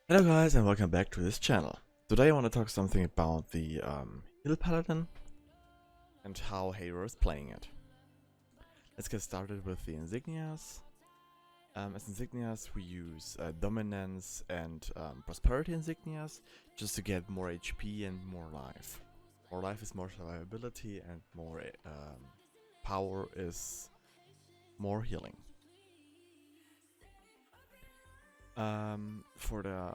Hello guys and welcome back to this channel. Today I want to talk something about the Heal Paladin and how Hador is playing it. Let's get started with the Insignias. As Insignias we use Dominance and Prosperity Insignias just to get more HP and more life. More life is more survivability and more power is more healing. For the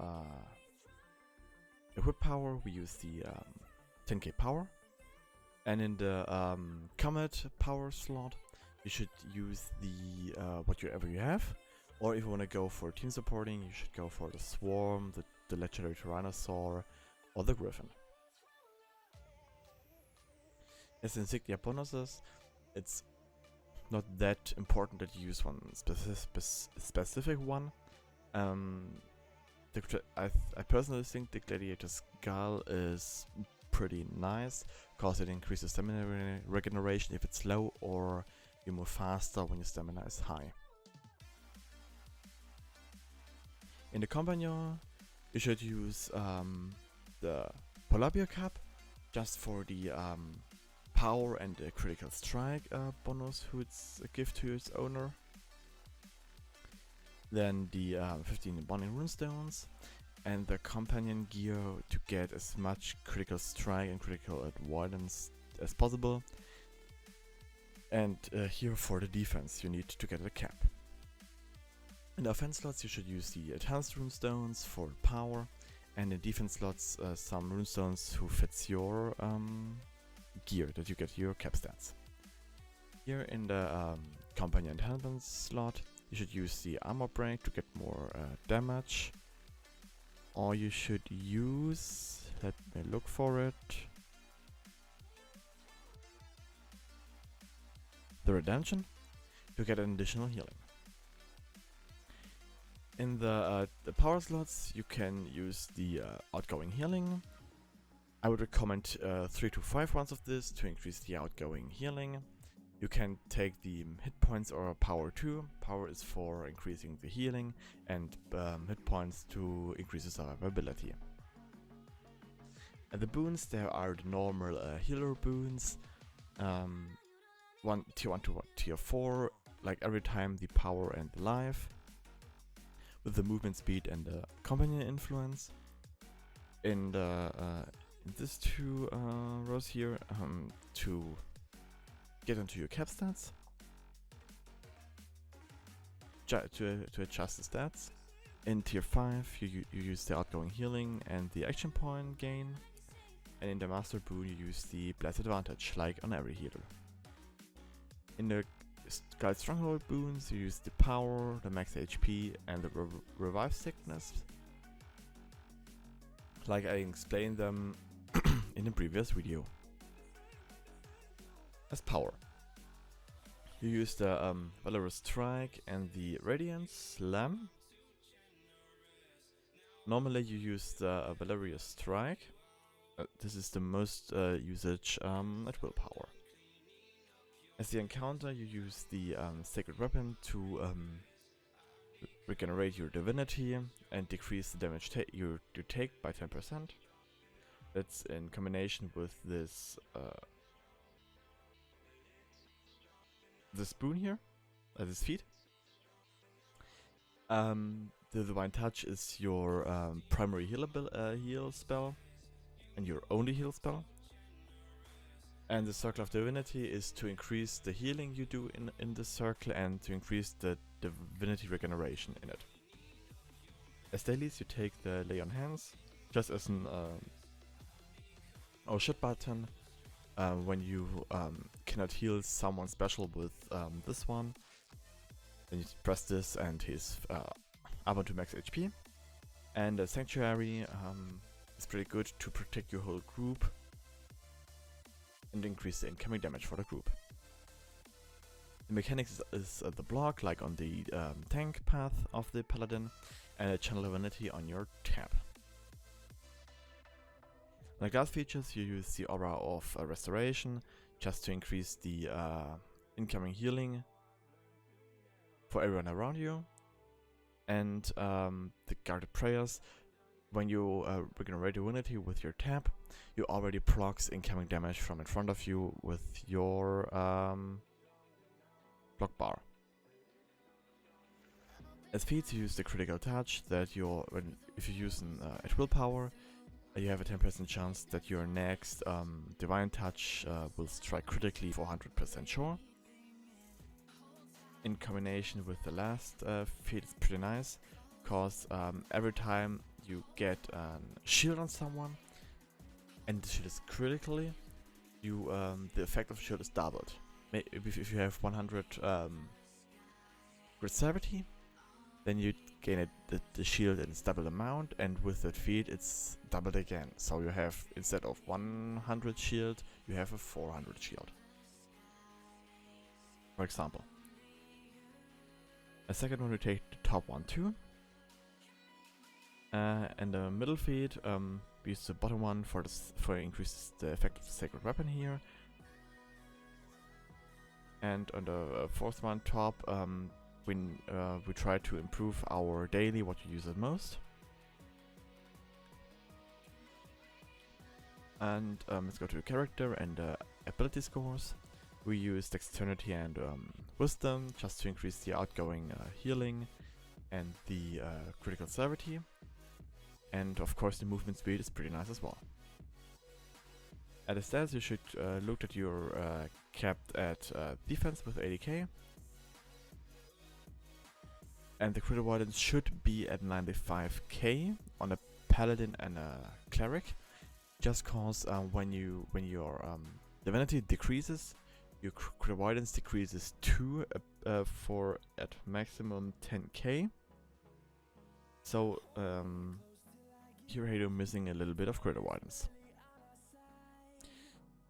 equip power, we use the 10k power, and in the comet power slot, you should use the whatever you have, or if you want to go for team supporting, you should go for the swarm, the legendary tyrannosaur, or the griffin. As insignia bonuses, it's not that important that you use one specific one. I personally think the Gladiator Skull is pretty nice because it increases stamina regeneration if it's low, or you move faster when your stamina is high. In the companion, you should use the Polabia Cap just for the power and the critical strike bonus who it's a gift to its owner. Then the 15 bonding runestones and the companion gear to get as much critical strike and critical avoidance as possible. And here for the defense you need to get a cap. In the offense slots you should use the enhanced runestones for power, and in defense slots some runestones who fits your gear that you get your cap stats. Here in the companion enhancements slot you should use the armor break to get more damage, or you should use, let me look for it, the redemption to get an additional healing. In the power slots you can use the outgoing healing. I would recommend 3 to 5 rounds of this to increase the outgoing healing. You can take the hit points or power too. Power is for increasing the healing, and hit points to increase the survivability. And the boons, there are the normal healer boons. Tier 1 to tier 4, like every time the power and the life, with the movement speed and the companion influence. In these two rows here, to get into your cap stats, to adjust the stats. In tier 5 you use the outgoing healing and the action point gain, and in the master boon you use the blessed advantage like on every healer. In the Guide Stronghold boons you use the power, the max HP and the revive sickness, like I explained them in the previous video. As power, you use the Valorous Strike and the Radiant Slam. Normally you use the Valorous Strike. This is the most usage at willpower. As the encounter you use the Sacred Weapon to regenerate your divinity and decrease the damage you take by 10%. That's in combination with this boon here, this feat. The Divine Touch is your primary heal spell and your only heal spell. And the Circle of Divinity is to increase the healing you do in the circle and to increase the divinity regeneration in it. As dailies you take the Lay on Hands just as an oh shit button. When you cannot heal someone special with this one, then you press this and he's up onto max HP. And the Sanctuary is pretty good to protect your whole group and increase the incoming damage for the group. The mechanics is the block, like on the tank path of the Paladin, and a Channel Divinity on your tab. On the class features you use the Aura of Restoration just to increase the incoming healing for everyone around you, and the Guarded Prayers when you regenerate Divinity with your tab, you already procs incoming damage from in front of you with your block bar. As feats, you use the critical touch that if you use an at will power, you have a 10% chance that your next divine touch will strike critically for 100% sure. In combination with the last feat, it's pretty nice, because every time you get a shield on someone and the shield is critically, the effect of the shield is doubled. If you have 100 grit gravity, then you gain the shield in its double amount, and with that feat it's doubled again. So you have, instead of 100 shield, you have a 400 shield, for example. A second one, we take the top one too. And the middle feat, we use the bottom one for increases the effect of the sacred weapon here. And on the fourth one, top, we try to improve our daily, what you use it most. And let's go to the character and ability scores. We use dexterity and wisdom just to increase the outgoing healing and the critical severity. And of course the movement speed is pretty nice as well. At the stats, you should look that you're capped at defense with 80k. And the crit avoidance should be at 95k on a Paladin and a Cleric. Just cause when your divinity decreases, your crit avoidance decreases too for at maximum 10k. So here you're missing a little bit of crit avoidance.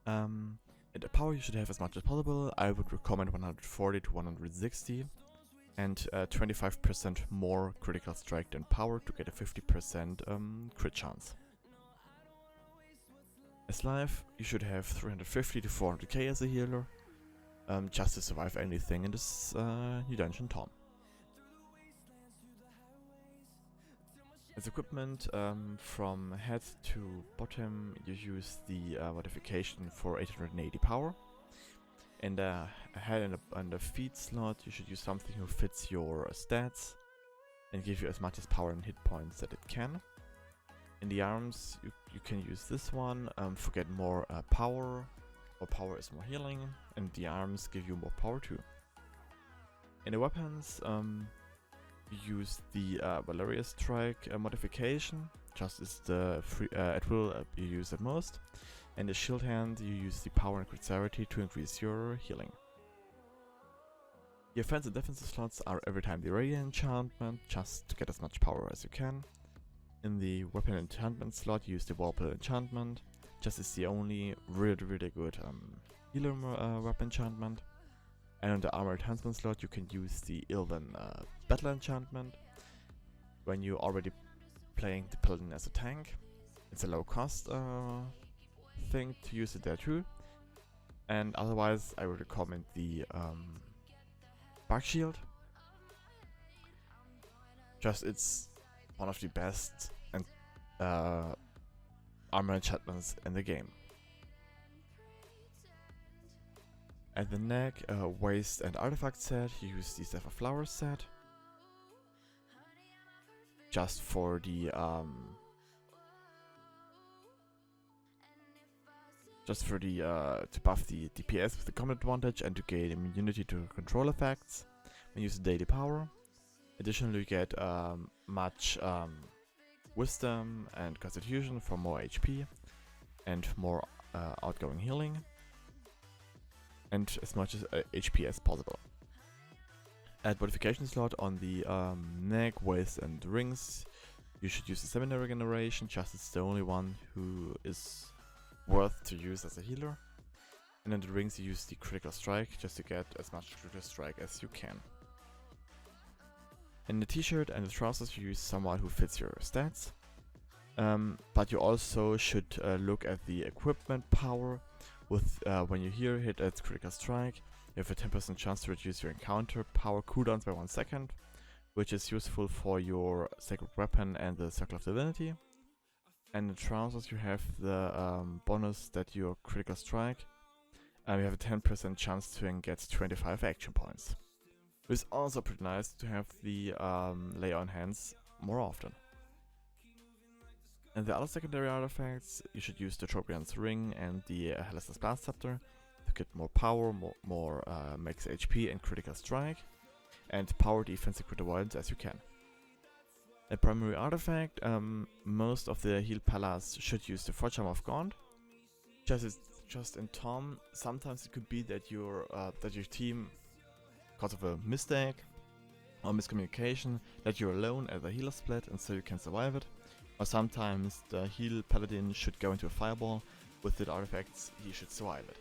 And the power you should have as much as possible. I would recommend 140 to 160 and 25% more critical strike than power to get a 50% crit chance. As life, you should have 350 to 400k as a healer, just to survive anything in this new dungeon TOMM. As equipment, from head to bottom, you use the modification for 880 power. In the head and the feet slot, you should use something who fits your stats and give you as much as power and hit points that it can. In the arms, you can use this one for get more power. More power is more healing, and the arms give you more power too. In the weapons, you use the Valeria Strike modification, just as the free at will you use it most. And the shield hand, you use the power and crit severity to increase your healing. The offensive and defensive slots are every time the radiant enchantment, just to get as much power as you can. In the weapon enchantment slot, you use the Warple enchantment, just as the only really good healer weapon enchantment. And on the armor enhancement slot, you can use the Ilven battle enchantment when you're already playing the Paladin as a tank. It's a low cost thing to use it there too. And otherwise, I would recommend the Bark Shield. Just it's one of the best and armor enchantments in the game. At the neck, waist and artifact set, you use the Zephyr Flower set. Just for the to buff the DPS with the combat advantage and to gain immunity to control effects when you use daily power. Additionally, you get much wisdom and constitution for more HP and more outgoing healing, and as much as HP as possible. At modification slot on the neck, waist and rings, you should use the stamina regeneration, just it's the only one who is worth to use as a healer. And in the rings you use the critical strike, just to get as much critical strike as you can. In the t-shirt and the trousers you use someone who fits your stats. But you also should look at the equipment power. With when you here hit its critical strike, you have a 10% chance to reduce your encounter power cooldowns by 1 second, which is useful for your sacred weapon and the Circle of Divinity. And in trousers you have the bonus that your critical strike, and you have a 10% chance to get 25 action points. It's also pretty nice to have the lay on hands more often. And the other secondary artifacts, you should use the Trobriand's Ring and the Halaster's Blast Scepter to get more power, more max HP and critical strike, and power defense and critical avoidance as you can. A primary artifact, most of the healed Palas should use the Forge Armor of Gaunt. Just in TOMM, sometimes it could be that your team, because of a mistake or miscommunication, that you're alone at the healer split and so you can survive it. Or sometimes the heal Paladin should go into a fireball. With the artifacts, he should survive it.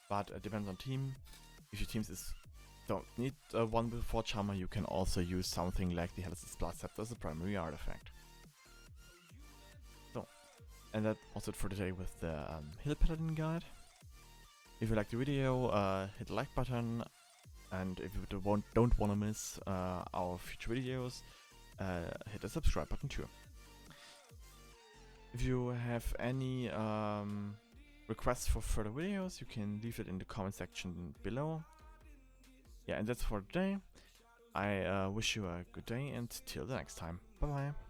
But it depends on team. If your teams don't need one with Forge Armor, you can also use something like the Halaster's Blast Scepter as a primary artifact. So, and that's also it for today with the Heal Paladin guide. If you liked the video, hit the like button, and if you don't want to miss our future videos, hit the subscribe button too. If you have any requests for further videos, you can leave it in the comment section below. Yeah, and that's for today. I wish you a good day and till the next time. Bye bye.